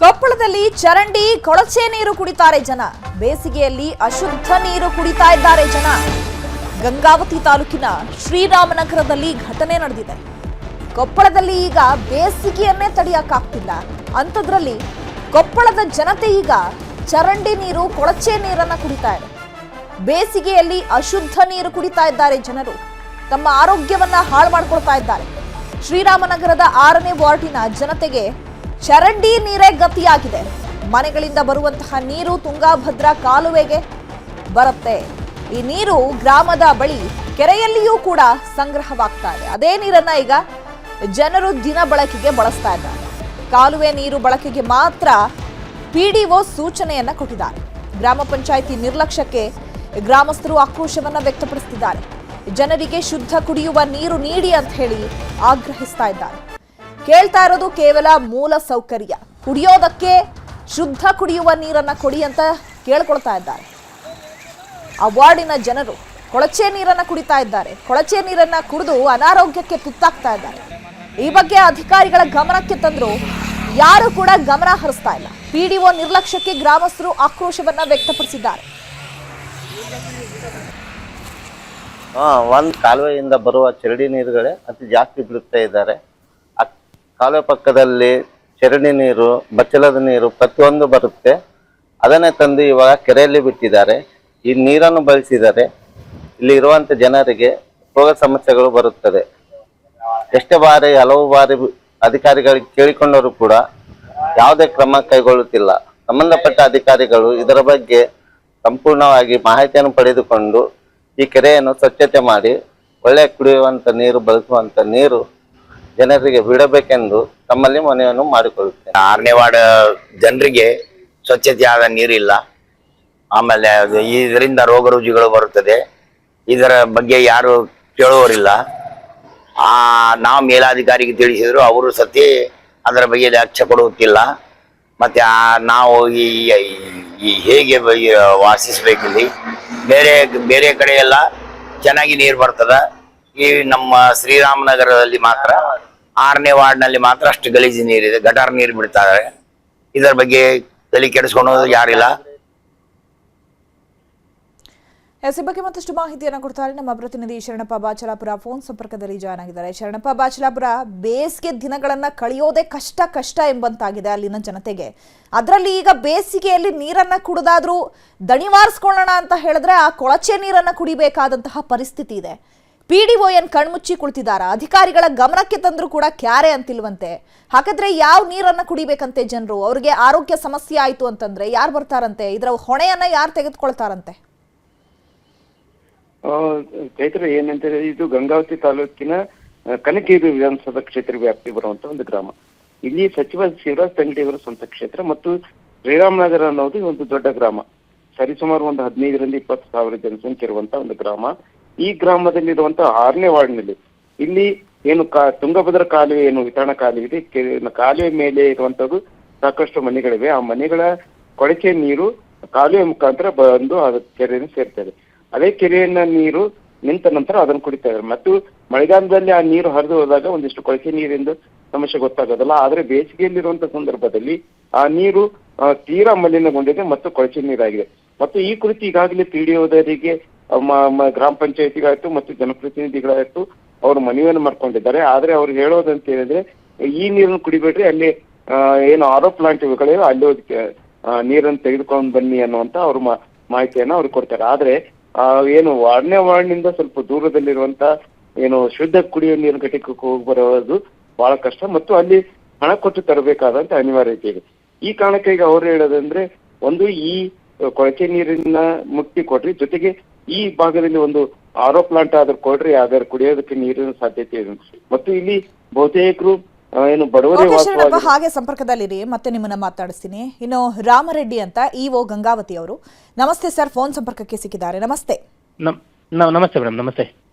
ಕೊಪ್ಪಳದಲ್ಲಿ ಚರಂಡಿ ಕೊಳಚೆ ನೀರು ಕುಡಿತಾರೆ ಜನ. ಬೇಸಿಗೆಯಲ್ಲಿ ಅಶುದ್ಧ ನೀರು ಕುಡಿತಾ ಇದ್ದಾರೆ ಜನ. ಗಂಗಾವತಿ ತಾಲೂಕಿನ ಶ್ರೀರಾಮನಗರದಲ್ಲಿ ಘಟನೆ ನಡೆದಿದೆ. ಕೊಪ್ಪಳದಲ್ಲಿ ಈಗ ಬೇಸಿಗೆಯನ್ನೇ ತಡೆಯಕ್ಕಾಗ್ತಿಲ್ಲ. ಅಂಥದ್ರಲ್ಲಿ ಕೊಪ್ಪಳದ ಜನತೆ ಈಗ ಚರಂಡಿ ನೀರು ಕೊಳಚೆ ನೀರನ್ನ ಕುಡಿತಾ ಇದೆ. ಬೇಸಿಗೆಯಲ್ಲಿ ಅಶುದ್ಧ ನೀರು ಕುಡಿತಾ ಇದ್ದಾರೆ ಜನರು. ತಮ್ಮ ಆರೋಗ್ಯವನ್ನ ಹಾಳು ಮಾಡ್ಕೊಳ್ತಾ ಇದ್ದಾರೆ. ಶ್ರೀರಾಮನಗರದ 6ನೇ ವಾರ್ಡಿನ ಜನತೆಗೆ ಚರಂಡಿ ನೀರೇ ಗತಿಯಾಗಿದೆ. ಮನೆಗಳಿಂದ ಬರುವಂತಹ ನೀರು ತುಂಗಾಭದ್ರಾ ಕಾಲುವೆಗೆ ಬರುತ್ತೆ. ಈ ನೀರು ಗ್ರಾಮದ ಬಳಿ ಕೆರೆಯಲ್ಲಿಯೂ ಕೂಡ ಸಂಗ್ರಹವಾಗ್ತಾ ಇದೆ. ಅದೇ ನೀರನ್ನ ಈಗ ಜನರು ದಿನ ಬಳಕೆಗೆ ಬಳಸ್ತಾ ಇದ್ದಾರೆ. ಕಾಲುವೆ ನೀರು ಬಳಕೆಗೆ ಮಾತ್ರ ಪಿಡಿಒ ಸೂಚನೆಯನ್ನ ಕೊಟ್ಟಿದ್ದಾರೆ. ಗ್ರಾಮ ಪಂಚಾಯಿತಿ ನಿರ್ಲಕ್ಷ್ಯಕ್ಕೆ ಗ್ರಾಮಸ್ಥರು ಆಕ್ರೋಶವನ್ನ ವ್ಯಕ್ತಪಡಿಸುತ್ತಿದ್ದಾರೆ. ಜನರಿಗೆ ಶುದ್ಧ ಕುಡಿಯುವ ನೀರು ನೀಡಿ ಅಂತ ಹೇಳಿ ಆಗ್ರಹಿಸ್ತಾ ಇದ್ದಾರೆ. ಕೇಳ್ತಾ ಇರೋದು ಕೇವಲ ಮೂಲ ಸೌಕರ್ಯ, ಕುಡಿಯೋದಕ್ಕೆ ಶುದ್ಧ ಕುಡಿಯುವ ನೀರನ್ನ ಕೊಡಿ ಅಂತ ಕೇಳ್ಕೊಳ್ತಾ ಇದ್ದಾರೆ. ಆ ವಾರ್ಡಿನ ಜನರು ಕೊಳಚೆ ನೀರನ್ನ ಕುಡಿತಾ ಇದ್ದಾರೆ. ಕೊಳಚೆ ನೀರನ್ನ ಕುಡಿದು ಅನಾರೋಗ್ಯಕ್ಕೆ ತುತ್ತಾಗ್ತಾ ಇದ್ದಾರೆ. ಈ ಬಗ್ಗೆ ಅಧಿಕಾರಿಗಳ ಗಮನಕ್ಕೆ ತಂದ್ರು ಯಾರು ಕೂಡ ಗಮನ ಹರಿಸ್ತಾ ಇಲ್ಲ. ಪಿಡಿಒ ನಿರ್ಲಕ್ಷ್ಯಕ್ಕೆ ಗ್ರಾಮಸ್ಥರು ಆಕ್ರೋಶವನ್ನ ವ್ಯಕ್ತಪಡಿಸಿದ್ದಾರೆ. ಒಂದು ಕಾಲುವೆಯಿಂದ ಬರುವ ಚರಂಡಿ ನೀರುಗಳೇ ಅತಿ ಜಾಸ್ತಿ ಬಿಡುತ್ತಾ ಇದ್ದಾರೆ. ಕಾಲುವೆ ಪಕ್ಕದಲ್ಲಿ ಚರಂಡಿ ನೀರು, ಬಚ್ಚಲದ ನೀರು ಪ್ರತಿಯೊಂದು ಬರುತ್ತೆ. ಅದನ್ನೇ ತಂದು ಇವಾಗ ಕೆರೆಯಲ್ಲಿ ಬಿಟ್ಟಿದ್ದಾರೆ. ಈ ನೀರನ್ನು ಬಳಸಿದರೆ ಇಲ್ಲಿ ಇರುವಂತ ಜನರಿಗೆ ರೋಗ ಸಮಸ್ಯೆಗಳು ಬರುತ್ತದೆ. ಹಲವು ಬಾರಿ ಅಧಿಕಾರಿಗಳಿಗೆ ಕೇಳಿಕೊಂಡರೂ ಕೂಡ ಯಾವುದೇ ಕ್ರಮ ಕೈಗೊಳ್ಳುತ್ತಿಲ್ಲ. ಸಂಬಂಧಪಟ್ಟ ಅಧಿಕಾರಿಗಳು ಇದರ ಬಗ್ಗೆ ಸಂಪೂರ್ಣವಾಗಿ ಮಾಹಿತಿಯನ್ನು ಪಡೆದುಕೊಂಡು ಈ ಕೆರೆಯನ್ನು ಸ್ವಚ್ಛತೆ ಮಾಡಿ ಒಳ್ಳೆ ಕುಡಿಯುವಂತ ನೀರು, ಬಳಸುವಂತ ನೀರು ಜನರಿಗೆ ಬಿಡಬೇಕೆಂದು ತಮ್ಮಲ್ಲಿ ಮನವಿಯನ್ನು ಮಾಡಿಕೊಳ್ಳುತ್ತೇನೆ. 6ನೇ ವಾರ್ಡ್ ಜನರಿಗೆ ಸ್ವಚ್ಛತೆಯಾದ ನೀರಿಲ್ಲ. ಆಮೇಲೆ ಇದರಿಂದ ರೋಗ ರುಜಿಗಳು ಬರುತ್ತದೆ. ಇದರ ಬಗ್ಗೆ ಯಾರು ಕೇಳುವರಿಲ್ಲ. ನಾವು ಮೇಲಾಧಿಕಾರಿಗೆ ತಿಳಿಸಿದ್ರು, ಅವರು ಸತಿ ಅದರ ಬಗ್ಗೆ ಲಕ್ಷ್ಯ ಕೊಡುತ್ತಿಲ್ಲ. ಮತ್ತೆ ನಾವು ಈ ಹೇಗೆ ವಾಸಿಸ್ಬೇಕಿಲ್ಲಿ, ಬೇರೆ ಕಡೆ ಎಲ್ಲ ಚೆನ್ನಾಗಿ ನೀರು ಬರ್ತದ. ಈ ನಮ್ಮ ಶ್ರೀರಾಮನಗರದಲ್ಲಿ ಮಾತ್ರ 6ನೇ ವಾರ್ಡ್ನಲ್ಲಿ ಮಾತ್ರ ಅಷ್ಟು ಗಲೀಜು ನೀರಿದೆ. ಗಟಾರ್ ನೀರು ಬಿಡ್ತಾರೆ. ಇದರ ಬಗ್ಗೆ ತಲೆ ಕೆಡಿಸ್ಕೊಳ್ಳೋದು ಯಾರಿಲ್ಲ. ಈ ಬಗ್ಗೆ ಮತ್ತಷ್ಟು ಮಾಹಿತಿಯನ್ನು ಕೊಡ್ತಾರೆ ನಮ್ಮ ಪ್ರತಿನಿಧಿ ಶರಣಪ್ಪ ಬಾಚಲಾಪುರ ಫೋನ್ ಸಂಪರ್ಕದಲ್ಲಿ ಜಾಯ್ನ್ ಆಗಿದ್ದಾರೆ. ಶರಣಪ್ಪ ಬಾಚಲಾಪುರ, ಬೇಸಿಗೆ ದಿನಗಳನ್ನ ಕಳೆಯೋದೇ ಕಷ್ಟ ಎಂಬಂತಾಗಿದೆ ಅಲ್ಲಿನ ಜನತೆಗೆ. ಅದರಲ್ಲಿ ಈಗ ಬೇಸಿಗೆಯಲ್ಲಿ ನೀರನ್ನ ಕುಡಿದಾದ್ರೂ ದಣಿವಾರಿಸ್ಕೊಳ್ಳೋಣ ಅಂತ ಹೇಳಿದ್ರೆ ಆ ಕೊಳಚೆ ನೀರನ್ನ ಕುಡಿಬೇಕಾದಂತಹ ಪರಿಸ್ಥಿತಿ ಇದೆ. ಪಿಡಿಒ ಏನ್ ಕಣ್ಮುಚ್ಚಿ ಕುಳಿತಿದಾರ? ಅಧಿಕಾರಿಗಳ ಗಮನಕ್ಕೆ ತಂದ್ರೂ ಕೂಡ ಕ್ಯಾರೆ ಅಂತಿಲ್ವಂತೆ. ಹಾಗಾದ್ರೆ ಯಾವ ನೀರನ್ನ ಕುಡಿಬೇಕಂತೆ ಜನರು? ಅವ್ರಿಗೆ ಆರೋಗ್ಯ ಸಮಸ್ಯೆ ಆಯ್ತು ಅಂತಂದ್ರೆ ಯಾರು ಬರ್ತಾರಂತೆ? ಇದರ ಹೊಣೆಯನ್ನ ಯಾರು ತೆಗೆದುಕೊಳ್ತಾರಂತೆ? ಚೈತ್ರ, ಏನಂತ ಇದು ಗಂಗಾವತಿ ತಾಲೂಕಿನ ಕನಕಗಿರಿ ವಿಧಾನಸಭಾ ಕ್ಷೇತ್ರ ವ್ಯಾಪ್ತಿ ಬರುವಂತ ಒಂದು ಗ್ರಾಮ. ಇಲ್ಲಿ ಸಚಿವ ಶಿವರಾಜ್ ತಂಗಡಿಯವರ ಸ್ವಂತ ಕ್ಷೇತ್ರ ಮತ್ತು ಶ್ರೀರಾಮನಗರ ಅನ್ನೋದು ಒಂದು ದೊಡ್ಡ ಗ್ರಾಮ. ಸರಿಸುಮಾರು ಒಂದು 15ರಿಂದ 20,000 ಜನಸಂಖ್ಯೆ ಇರುವಂತ ಒಂದು ಗ್ರಾಮ. ಈ ಗ್ರಾಮದಲ್ಲಿರುವಂತ 6ನೇ ವಾರ್ಡ್ನಲ್ಲಿ ಇಲ್ಲಿ ಏನು ತುಂಗಭದ್ರಾ ಕಾಲುವೆ, ಏನು ವಿತರಣಾ ಕಾಲುವೆ ಇದೆ, ಕಾಲುವೆ ಮೇಲೆ ಇರುವಂತದ್ದು ಸಾಕಷ್ಟು ಮನೆಗಳಿವೆ. ಆ ಮನೆಗಳ ಕೊಳಚೆ ನೀರು ಕಾಲುವೆ ಮುಖಾಂತರ ಬಂದು ಅದು ಕೆರೆಯನ್ನು ಸೇರ್ತದೆ. ಅದೇ ಕೆರೆಯನ್ನ ನೀರು ನಿಂತ ನಂತರ ಅದನ್ನು ಕುಡಿತಾ ಇದ್ದಾರೆ. ಮತ್ತು ಮಳೆಗಾಲದಲ್ಲಿ ಆ ನೀರು ಹರಿದು ಹೋದಾಗ ಒಂದಿಷ್ಟು ಕೊಳಚೆ ನೀರಿಂದ ಸಮಸ್ಯೆ ಗೊತ್ತಾಗೋದಲ್ಲ. ಆದ್ರೆ ಬೇಸಿಗೆಯಲ್ಲಿರುವಂತ ಸಂದರ್ಭದಲ್ಲಿ ಆ ನೀರು ತೀರಾ ಮಲಿನಗೊಂಡಿದೆ ಮತ್ತು ಕೊಳಚೆ ನೀರಾಗಿದೆ. ಮತ್ತು ಈ ಕುರಿತು ಈಗಾಗಲೇ ಪಿಡಿಒದವರಿಗೆ, ಗ್ರಾಮ ಪಂಚಾಯತಿಗಾಯ್ತು ಮತ್ತು ಜನಪ್ರತಿನಿಧಿಗಳಾಯ್ತು ಅವರು ಮನವಿಯನ್ನು ಮಾಡ್ಕೊಂಡಿದ್ದಾರೆ. ಆದ್ರೆ ಅವ್ರು ಹೇಳೋದಂತ ಹೇಳಿದ್ರೆ, ಈ ನೀರನ್ನು ಕುಡಿಬೇಡ್ರಿ, ಅಲ್ಲಿ ಏನು ಆರೋ ಪ್ಲಾಂಟ್ ಇವುಗಳಿವೆ, ಅಲ್ಲಿ ನೀರನ್ನು ತೆಗೆದುಕೊಂಡು ಬನ್ನಿ ಅನ್ನುವಂತ ಅವ್ರು ಮಾಹಿತಿಯನ್ನ ಅವ್ರು ಕೊಡ್ತಾರೆ. ಆದ್ರೆ ಏನು 6ನೇ ವಾರ್ಡ್ನಿಂದ ಸ್ವಲ್ಪ ದೂರದಲ್ಲಿರುವಂತ ಏನು ಶುದ್ಧ ಕುಡಿಯುವ ನೀರು ಘಟಕಕ್ಕೆ ಹೋಗಿ ಬರೋದು ಬಹಳ ಕಷ್ಟ ಮತ್ತು ಅಲ್ಲಿ ಹಣ ಕೊಟ್ಟು ತರಬೇಕಾದಂತ ಅನಿವಾರ್ಯತೆ ಇದೆ. ಈ ಕಾರಣಕ್ಕೆ ಈಗ ಅವ್ರು ಹೇಳೋದಂದ್ರೆ, ಒಂದು ಈ ಕೊಳಚೆ ನೀರಿನ ಮುಕ್ತಿ ಕೊಡ್ರಿ, ಜೊತೆಗೆ ಈ ಭಾಗದಲ್ಲಿ ಒಂದು ಆರೋ ಪ್ಲಾಂಟ್ ಆದ್ರೂ ಕೊಡ್ರಿ, ಅದರ ಕುಡಿಯೋದಕ್ಕೆ ನೀರಿನ ಸಾಧ್ಯತೆ ಇದೆ. ಮತ್ತು ಇಲ್ಲಿ ಬಹುತೇಕರು ಏನು ಬಡವರೇ ವಾಸವಾಗಿ. ಹಾಗೆ ಸಂಪರ್ಕದಲ್ಲಿರಿ, ಮತ್ತೆ ನಿಮ್ಮನ್ನ ಮಾತಾಡಿಸ್ತೀನಿ. ಇನ್ನು ರಾಮರೆಡ್ಡಿ ಅಂತ ಇಒ ಗಂಗಾವತಿ ಅವರು, ನಮಸ್ತೆ ಸರ್, ಫೋನ್ ಸಂಪರ್ಕಕ್ಕೆ ಸಿಕ್ಕಿದ್ದಾರೆ. ನಮಸ್ತೆ. ನಮಸ್ತೆ ಮೇಡಮ್. ನಮಸ್ತೆ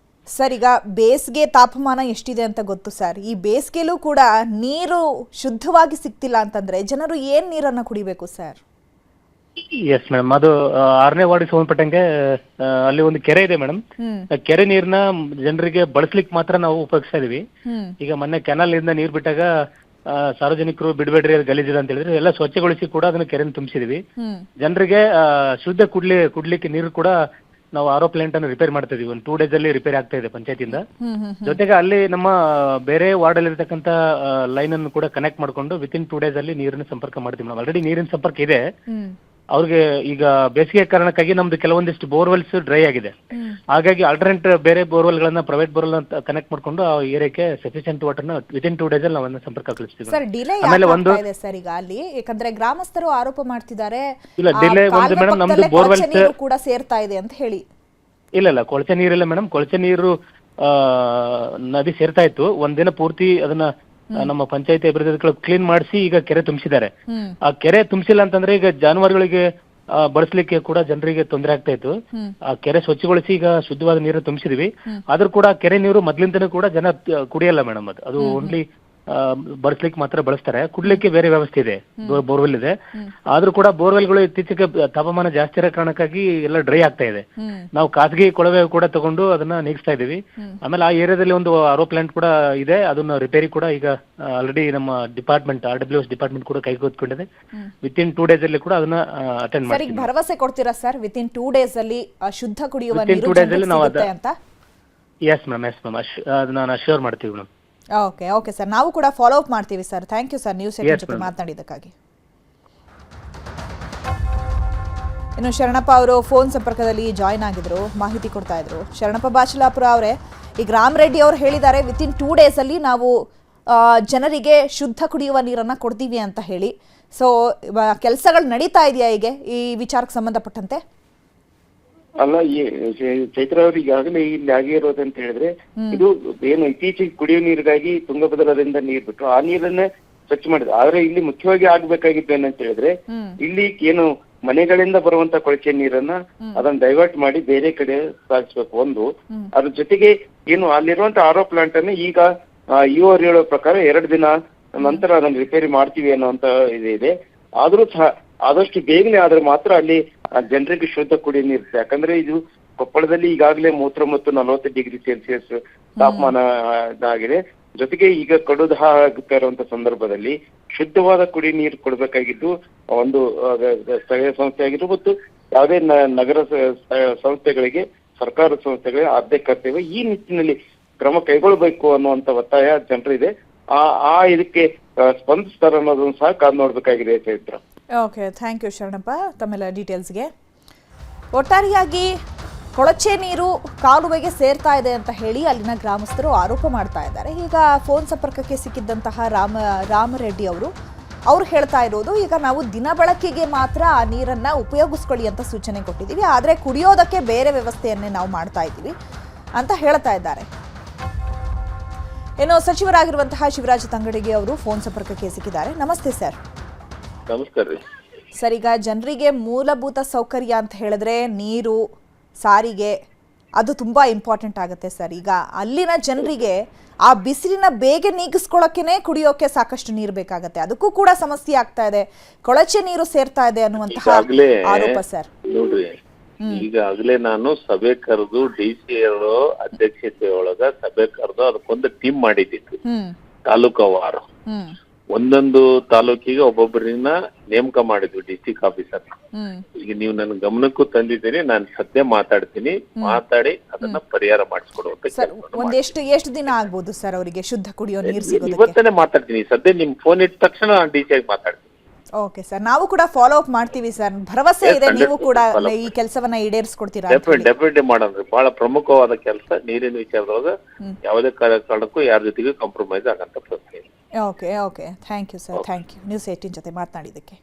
ಸರ್. ಈಗ ಬೇಸಿಗೆ ತಾಪಮಾನ ಎಷ್ಟಿದೆ ಅಂತ ಗೊತ್ತು ಸರ್. ಈ ಬೇಸಿಗೆಲೂ ಕೂಡ ನೀರು ಶುದ್ಧವಾಗಿ ಸಿಗ್ತಿಲ್ಲ ಅಂತಂದ್ರೆ ಜನರು ಏನ್ ನೀರನ್ನ ಕುಡಿಬೇಕು ಸರ್? ಎಸ್ ಮೇಡಮ್, ಅದು 6ನೇ ವಾರ್ಡಿಗೆ ಸಂಬಂಧಪಟ್ಟಂಗೆ ಅಲ್ಲಿ ಒಂದು ಕೆರೆ ಇದೆ ಮೇಡಮ್. ಕೆರೆ ನೀರ್ನ ಜನರಿಗೆ ಬಳಸ್ಲಿಕ್ಕೆ ಮಾತ್ರ ನಾವು ಉಪಯೋಗಿಸ್ತಾ ಇದೀವಿ. ಈಗ ಮೊನ್ನೆ ಕೆನಾಲ್ ಇಂದ ನೀರ್ ಬಿಟ್ಟಾಗ ಸಾರ್ವಜನಿಕರು ಬಿಡಬೇಡ್ರಿ ಅದು ಗಲೀಜಿದೆ ಅಂತ ಹೇಳಿದ್ರೆ ಎಲ್ಲ ಸ್ವಚ್ಛಗೊಳಿಸಿ ಕೂಡ ಅದನ್ನ ಕೆರೆಯನ್ನು ತುಂಬಿಸಿದೀವಿ. ಹ್ಮ್ ಜನರಿಗೆ ಶುದ್ಧ ಕುಡ್ಲಿಕ್ಕೆ ನೀರು ಕೂಡ ನಾವು ಆರೋ ಪ್ಲಾಂಟ್ ಅನ್ನು ರಿಪೇರ್ ಮಾಡ್ತಾ ಇದೀವಿ. ಒಂದು 2 days ಅಲ್ಲಿ ರಿಪೇರಿ ಆಗ್ತಾ ಇದೆ ಪಂಚಾಯತಿಯಿಂದ. ಜೊತೆಗೆ ಅಲ್ಲಿ ನಮ್ಮ ಬೇರೆ ವಾರ್ಡ್ ಅಲ್ಲಿ ಇರತಕ್ಕಂತ ಲೈನ್ ಅನ್ನು ಕೂಡ ಕನೆಕ್ಟ್ ಮಾಡ್ಕೊಂಡು ವಿತಿನ್ 2 days ಅಲ್ಲಿ ನೀರಿನ ಸಂಪರ್ಕ ಮಾಡ್ತೀವಿ. ನಾವು ಆಲ್ರೆಡಿ ನೀರಿನ ಸಂಪರ್ಕ ಇದೆ. ಅವ್ರಿಗೆ ಈಗ ಬೇಸಿಗೆ ಕಾರಣಕ್ಕಾಗಿ ನಮ್ದು ಕೆಲವೊಂದಿಷ್ಟು ಬೋರ್ವೆಲ್ಸ್ ಡ್ರೈ ಆಗಿದೆ. ಹಾಗಾಗಿ ಆಲ್ಟರ್ನೇಟ್ ಬೇರೆ ಬೋರ್ವೆಲ್ ಗಳನ್ನ ಪ್ರೈವೇಟ್ ಬೋರ್ವೆಲ್ ಅಂತ ಕನೆಕ್ಟ್ ಮಾಡ್ಕೊಂಡು ಆ ಏರಿಯಾಕ್ಕೆ ಸಫಿಷಿಯಂಟ್ ವಾಟರ್ ನ ವಿತಿನ್ 2 days ಅಲ್ಲಿ ನಾವು ಸಂಪರ್ಕ ಕಳಿಸ್ತೀವಿ. ಸರ್ ಡಿಲೇ ಆಗ್ತಾ ಇದೆ ಸರ್ ಈಗ ಅಲ್ಲಿ, ಯಾಕಂದ್ರೆ ಗ್ರಾಮಸ್ಥರು ಆರೋಪ ಮಾಡ್ತಿದ್ದಾರೆ ಇಲ್ಲ ಡಿಲೇ ಒಂದು ಮೇಡಮ್ ನಮ್ದು ಬೋರ್ವೆಲ್ ಕೂಡ ಸೇರ್ತಾ ಇದೆ ಅಂತ ಹೇಳಿ. ಇಲ್ಲ ಕೊಳಚೆ ನೀರಿಲ್ಲ ಮೇಡಮ್, ಕೊಳಚೆ ನೀರು ನದಿ ಸೇರ್ತಾ ಇತ್ತು. ಒಂದಿನ ಪೂರ್ತಿ ಅದನ್ನ ನಮ್ಮ ಪಂಚಾಯತಿ ಅಭಿವೃದ್ಧಿ ಕ್ಲೀನ್ ಮಾಡಿಸಿ ಈಗ ಕೆರೆ ತುಂಬಿಸಿದ್ದಾರೆ. ಆ ಕೆರೆ ತುಂಬಿಸಿಲ್ಲ ಅಂತಂದ್ರೆ ಈಗ ಜಾನುವಾರುಗಳಿಗೆ ಬಳಸಲಿಕ್ಕೆ ಕೂಡ ಜನರಿಗೆ ತೊಂದರೆ ಆಗ್ತಾ ಇತ್ತು. ಆ ಕೆರೆ ಸ್ವಚ್ಛಗೊಳಿಸಿ ಈಗ ಶುದ್ಧವಾದ ನೀರನ್ನು ತುಂಬಿಸಿದೀವಿ. ಆದ್ರೂ ಕೂಡ ಕೆರೆ ನೀರು ಮೊದ್ಲಿಂದನೂ ಕೂಡ ಜನ ಕುಡಿಯಲ್ಲ ಮೇಡಮ್. ಅದು ಓನ್ಲಿ ಬಳಸ್ಲಿಕ್ಕೆ ಮಾತ್ರ ಬಳಸ್ತಾರೆ, ಕುಡ್ಲಿಕ್ಕೆ ಬೇರೆ ವ್ಯವಸ್ಥೆ ಇದೆ, ಬೋರ್ವೆಲ್ ಇದೆ. ಆದ್ರೂ ಕೂಡ ಬೋರ್ವೆಲ್ಗಳು ಇತ್ತೀಚೆಗೆ ತಾಪಮಾನ ಜಾಸ್ತಿ ಇರೋ ಕಾರಣಕ್ಕಾಗಿ ಎಲ್ಲ ಡ್ರೈ ಆಗ್ತಾ ಇದೆ. ನಾವು ಖಾಸಗಿ ಕೊಳವೆ ಕೂಡ ತಗೊಂಡು ಅದನ್ನ ನೀಗಿಸ್ತಾ ಇದೀವಿ. ಆಮೇಲೆ ಆ ಏರಿಯಾದಲ್ಲಿ ಒಂದು ಆರೋ ಪ್ಲಾಂಟ್ ಕೂಡ ಇದೆ, ಅದನ್ನ ರಿಪೇರಿ ಕೂಡ ಈಗ ಆಲ್ರೆಡಿ ನಮ್ಮ ಡಿಪಾರ್ಟ್ಮೆಂಟ್ RWS ಡಿಪಾರ್ಟ್ಮೆಂಟ್ ಕೂಡ ಕೈಗೆತ್ತಿಕೊಂಡಿದೆ. ವಿತಿನ್ 2 days ಅಲ್ಲಿ ಕೂಡ ಅದನ್ನ ಅಟೆಂಡ್ ಮಾಡ್ತೀವಿ. ಭರವಸೆ ಕೊಡ್ತೀರಾ ಸರ್ ವಿತಿನ್ 2 days ಅಲ್ಲಿ ಶುದ್ಧ ಕುಡಿಯುವ ನೀರು ಸಿಗುತ್ತೆ ಅಂತ? ಎಸ್ ಮ್ಯಾಮ್ ಅದನ್ನ ನಾನು ಅಶ್ಯೂರ್ ಮಾಡ್ತೀವಿ ಮೇಡಮ್. ಓಕೆ ಸರ್, ನಾವು ಕೂಡ ಫಾಲೋ ಅಪ್ ಮಾಡ್ತೀವಿ sir. Thank you sir News 18 ಜೊತೆ ಮಾತನಾಡಿದ್ದಕ್ಕಾಗಿ. ಇನ್ನು ಶರಣಪ್ಪ ಅವರು ಫೋನ್ ಸಂಪರ್ಕದಲ್ಲಿ ಜಾಯ್ನ್ ಆಗಿದ್ರು, ಮಾಹಿತಿ ಕೊಡ್ತಾ ಇದ್ರು. ಶರಣಪ್ಪ ಬಾಚಲಾಪುರ ಅವರೇ, ಈ ರಾಮ್ ರೆಡ್ಡಿ ಅವರು ಹೇಳಿದ್ದಾರೆ ವಿತಿನ್ 2 days ಅಲ್ಲಿ ನಾವು ಜನರಿಗೆ ಶುದ್ಧ ಕುಡಿಯುವ ನೀರನ್ನ ಕೊಡ್ತೀವಿ ಅಂತ ಹೇಳಿ. ಸೊ ಕೆಲಸಗಳು ನಡೀತಾ ಇದೆಯಾ ಈಗ ಈ ವಿಚಾರಕ್ಕೆ ಸಂಬಂಧಪಟ್ಟಂತೆ? ಅಲ್ಲ, ಚೈತ್ರ ಅವ್ರು ಈಗಾಗಲೇ ಇಲ್ಲಿ ಆಗಿರೋದಂತ ಹೇಳಿದ್ರೆ, ಇದು ಏನು ಇತ್ತೀಚೆಗೆ ಕುಡಿಯುವ ನೀರಿಗಾಗಿ ತುಂಗಭದ್ರದಿಂದ ನೀರ್ ಬಿಟ್ಟು ಆ ನೀರನ್ನೇ ಸ್ವಚ್ಛ ಮಾಡಿದ್ರು. ಆದ್ರೆ ಇಲ್ಲಿ ಮುಖ್ಯವಾಗಿ ಆಗ್ಬೇಕಾಗಿದ್ದು ಏನಂತ ಹೇಳಿದ್ರೆ, ಇಲ್ಲಿ ಏನು ಮನೆಗಳಿಂದ ಬರುವಂತ ಕೊಳಚೆ ನೀರನ್ನ ಅದನ್ನ ಡೈವರ್ಟ್ ಮಾಡಿ ಬೇರೆ ಕಡೆ ಸಾಗಿಸ್ಬೇಕು ಒಂದು. ಅದ್ರ ಜೊತೆಗೆ ಏನು ಅಲ್ಲಿರುವಂತ ಆರೋ ಪ್ಲಾಂಟ್ ಅನ್ನು ಈಗ ಇವರು ಹೇಳೋ ಪ್ರಕಾರ 2 ದಿನ ನಂತರ ಅದನ್ನ ರಿಪೇರಿ ಮಾಡ್ತೀವಿ ಅನ್ನೋಂತ ಇದೆ. ಆದ್ರೂ ಸಹ ಆದಷ್ಟು ಬೇಗನೆ ಆದ್ರೆ ಮಾತ್ರ ಅಲ್ಲಿ ಜನರಿಗೆ ಶುದ್ಧ ಕುಡಿಯ ನೀರು. ಯಾಕಂದ್ರೆ ಇದು ಕೊಪ್ಪಳದಲ್ಲಿ ಈಗಾಗಲೇ 30 ಮತ್ತು 40 ಡಿಗ್ರಿ ಸೆಲ್ಸಿಯಸ್ ತಾಪಮಾನ ಆಗಿದೆ. ಜೊತೆಗೆ ಈಗ ಕಡುದಾಹ ಆಗುತ್ತಾ ಇರುವಂತ ಸಂದರ್ಭದಲ್ಲಿ ಶುದ್ಧವಾದ ಕುಡಿಯ ನೀರು ಕೊಡ್ಬೇಕಾಗಿದ್ದು ಒಂದು ಸ್ಥಳೀಯ ಸಂಸ್ಥೆ ಆಗಿರ್ಬೋದು ಮತ್ತು ಯಾವುದೇ ನಗರ ಸಂಸ್ಥೆಗಳಿಗೆ, ಸರ್ಕಾರ ಸಂಸ್ಥೆಗಳಿಗೆ ಆದ್ಯ ಕರ್ತವ್ಯ. ಈ ನಿಟ್ಟಿನಲ್ಲಿ ಕ್ರಮ ಕೈಗೊಳ್ಳಬೇಕು ಅನ್ನುವಂತ ಒತ್ತಾಯ ಜನರಿದೆ. ಆ ಇದಕ್ಕೆ ಸ್ಪಂದಿಸ್ತಾರೆ ಅನ್ನೋದನ್ನು ಸಹ ಕಾದು ನೋಡ್ಬೇಕಾಗಿದೆ Chaitra. Okay, thank you Sharanappa ತಮ್ಮೆಲ್ಲ ಡೀಟೇಲ್ಸ್ಗೆ. ಒಟ್ಟಾರೆಯಾಗಿ ಕೊಳಚೆ ನೀರು ಕಾಲುವೆಗೆ ಸೇರ್ತಾ ಇದೆ ಅಂತ ಹೇಳಿ ಅಲ್ಲಿನ ಗ್ರಾಮಸ್ಥರು ಆರೋಪ ಮಾಡ್ತಾ ಇದ್ದಾರೆ. ಈಗ ಫೋನ್ ಸಂಪರ್ಕಕ್ಕೆ ಸಿಕ್ಕಿದ್ದಂತಹ ರಾಮರೆಡ್ಡಿ ಅವರು ಹೇಳ್ತಾ ಇರೋದು, ಈಗ ನಾವು ದಿನ ಬಳಕೆಗೆ ಮಾತ್ರ ಆ ನೀರನ್ನ ಉಪಯೋಗಿಸ್ಕೊಳ್ಳಿ ಅಂತ ಸೂಚನೆ ಕೊಟ್ಟಿದ್ದೀವಿ, ಆದರೆ ಕುಡಿಯೋದಕ್ಕೆ ಬೇರೆ ವ್ಯವಸ್ಥೆಯನ್ನೇ ನಾವು ಮಾಡ್ತಾ ಇದ್ದೀವಿ ಅಂತ ಹೇಳ್ತಾ ಇದ್ದಾರೆ. ಏನೋ ಸಚಿವರಾಗಿರುವಂತಹ ಶಿವರಾಜ್ ತಂಗಡಗಿ ಅವರು ಫೋನ್ ಸಂಪರ್ಕಕ್ಕೆ ಸಿಕ್ಕಿದ್ದಾರೆ. ನಮಸ್ತೆ ಸರ್. ನಮಸ್ಕಾರ ರೀ ಸರ್. ಈಗ ಜನರಿಗೆ ಮೂಲಭೂತ ಸೌಕರ್ಯ ಅಂತ ಹೇಳಿದ್ರೆ ನೀರು, ಸಾರಿಗೆ ಅದು ತುಂಬಾ ಇಂಪಾರ್ಟೆಂಟ್ ಆಗುತ್ತೆ ಸರ್. ಈಗ ಅಲ್ಲಿನ ಜನರಿಗೆ ಆ ಬಿಸಿಲಿನ ಬೇಗ ನೀಗಿಸ್ಕೊಳ್ಳೋಕೆನೆ ಕುಡಿಯೋಕೆ ಸಾಕಷ್ಟು ನೀರು ಬೇಕಾಗತ್ತೆ, ಅದಕ್ಕೂ ಕೂಡ ಸಮಸ್ಯೆ ಆಗ್ತಾ ಇದೆ, ಕೊಳಚೆ ನೀರು ಸೇರ್ತಾ ಇದೆ ಅನ್ನುವಂತಹ ಆರೋಪ ಸರ್. ನೋಡ್ರಿ, ಈಗಾಗಲೇ ನಾನು ಸಭೆ ಕರೆದು DC ಅಧ್ಯಕ್ಷತೆ ಒಳಗ ಸಭೆ ಕರೆದು ಅದಕ್ಕೊಂದು ಟೀಮ್ ಮಾಡಿದ್ದಿತ್ತು. ತಾಲೂಕವಾರು ಒಂದೊಂದು ತಾಲೂಕಿಗೆ ಒಬ್ಬೊಬ್ಬರನ್ನ ನೇಮಕ ಮಾಡಿದ್ವಿ ಡಿಸ್ಟ್ರಿಕ್ಟ್ ಆಫೀಸರ್. ಈಗ ನೀವು ನನ್ನ ಗಮನಕ್ಕೂ ತಂದಿದ್ದೀನಿ, ನಾನು ಸದ್ಯ ಮಾತಾಡ್ತೀನಿ, ಮಾತಾಡಿ ಅದನ್ನ ಪರಿಹಾರ ಮಾಡಿಸ್ಕೊಡುವಂತ. ಎಷ್ಟು ದಿನ ಆಗ್ಬೋದು ಸರ್ ಅವರಿಗೆ ಶುದ್ಧ ಕುಡಿಯೋ ನೀರು ಸಿಗೋದಕ್ಕೆ? ಇವತ್ತೇ ಮಾತಾಡ್ತೀನಿ. ಸದ್ಯ ನಿಮ್ ಫೋನ್ ಇಟ್ಟ ತಕ್ಷಣ DC ಆಗಿ ಮಾತಾಡ್ತೀನಿ. ಓಕೆ ಸರ್, ನಾವು ಕೂಡ ಫಾಲೋ ಅಪ್ ಮಾಡ್ತೀವಿ ಸರ್. ಭರವಸೆ ಇದೆ ನೀವು ಕೂಡ ಈ ಕೆಲಸವನ್ನ ಈಡೇರಿಸ್ಕೊಡ್ತೀರಾ? ಡೆಫಿನೆಟ್ಲಿ ಮಾಡೋದ್ರಿ. ಬಹಳ ಪ್ರಮುಖವಾದ ಕೆಲಸ. ನೀರಿನ ವಿಚಾರದೊಳಗ ಯಾವುದೇ ಕಾರಣಕ್ಕೂ ಯಾರ ಜೊತೆಗೂ ಕಾಂಪ್ರಮೈಸ್ ಆಗಂತ ಪ್ರಶ್ನೆ ಇಲ್ಲ. Okay, thank you sir. Thank you News 18 ಜೊತೆ ಮಾತನಾಡಿದ್ದಕ್ಕೆ.